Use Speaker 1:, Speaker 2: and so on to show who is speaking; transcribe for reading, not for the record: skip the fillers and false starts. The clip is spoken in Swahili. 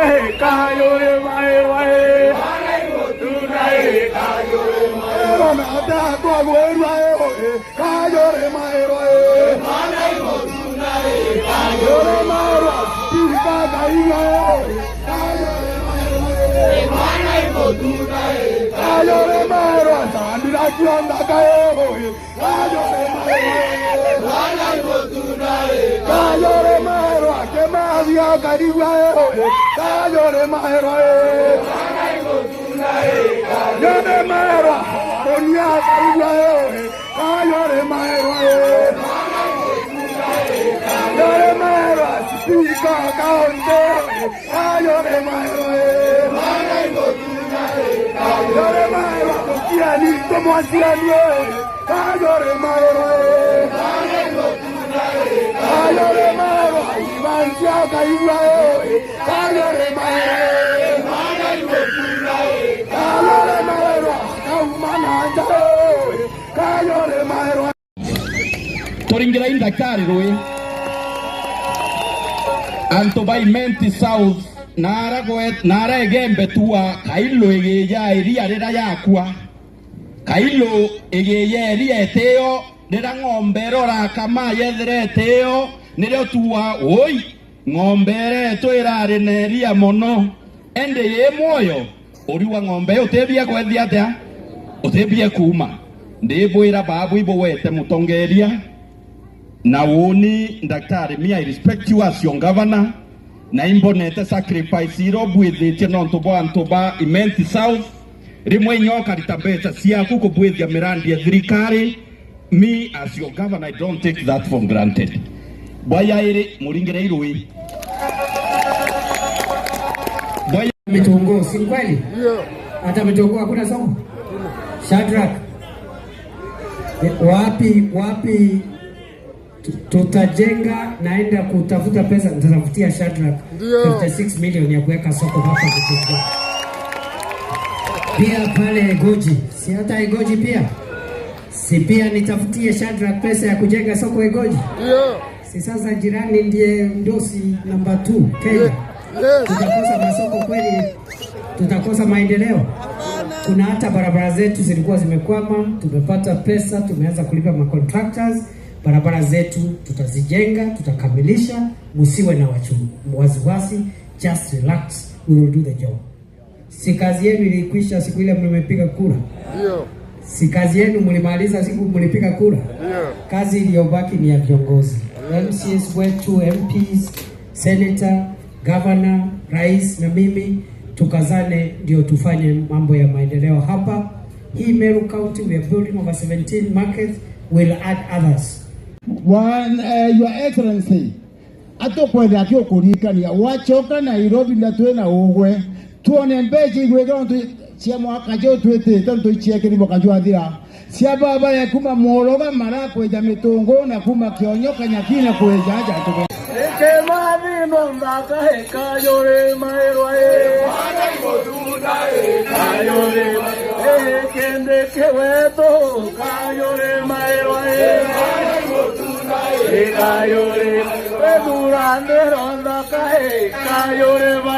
Speaker 1: Kayore Mai, Tunai, Kayore Mai, Mata, Kayore Mai, Kayore Mai, Pika Kayore Mai, Kayore Mai, Sandra Kianda Kayore, Kayore Mai, Kayore Mai, Kemadia Kayore, Kayore Mai, Kayore Mai, Onya Kayore, Kayore Mai, Kayore Mai, Pika Kayore, Kayore Mai, Kayore Mai, Kiani Tomasiani, Kayore Mai, Kayore Mai, Ivansia Kayore, Kayore Mai, Kayore Mai, Kaumana Kayore Mai. Toringira indakari roi. Antobai menti south nara egembe tua kailo egeya iria rera yakwa kailo egeya iria eteo rera ng'ombe rora kama yethere eteo nire tua oi ng'ombe reto irare neria mono ende ye moyo oriwa ng'ombe utebia kwethia atia utebia kuma ndibwira babu ibo wete mutongeria na woni daktari me I respect you as your governor na imbonete sacrifice iro bwithite no ntoba imenti south rimwe nyoka ritabeta sia kuko bwithia mirandi ya thirikari. Me as your governor I don't take that for granted. Boya ire muringire irui boya
Speaker 2: mitongo si kweli hata mitongo hakuna somo. Shadrack wapi tutajenga, naenda kutafuta pesa, nitatafutia Shadrack 56 million ya kuweka soko hapa Kitunguu. Pia pale Goji, si hata Goji pia. Si pia nitafutie Shadrack pesa ya kujenga soko Goji. Si sasa jirani ndiye ndosi namba 2 Kenya. Tutakosa masoko kweli? Tutakosa maendeleo? Kuna hata barabara zetu zilikuwa zimekwama, tumepata pesa, tumeanza kulipa ma contractors. Barabara zetu tutazijenga, tutakamilisha, msiwe na wasiwasi, just relax, we will do the job. Si kazi yenu ilikwisha siku ile mlimepiga kura? Ndio. Si kazi yenu mlimaliza siku mlipiga kura? Ndio. Kazi iliyobaki ni ya viongozi. MCS wetu, MPs, senator, governor, rais na mimi tukazane ndio tufanye mambo ya maendeleo hapa. Hii Meru County we are building over 17 markets, will add others.
Speaker 3: Your Excellency, atokwenda akiokurikania wachoka Nairobi na twena ugwe tuone mbeji gwega ntu cia mwaka jo twetete ntu ichieke ni mwaka jo athira cia baba ya kuma moroga mara kweja mitungo na kuma kionyoka nyakina kweja aja tuko
Speaker 1: Kema vino mbaka Kayore Mai, Kayore Mai, kende keweto Kayore Mai, Kayore Mai, durante ronda Kayore Mai.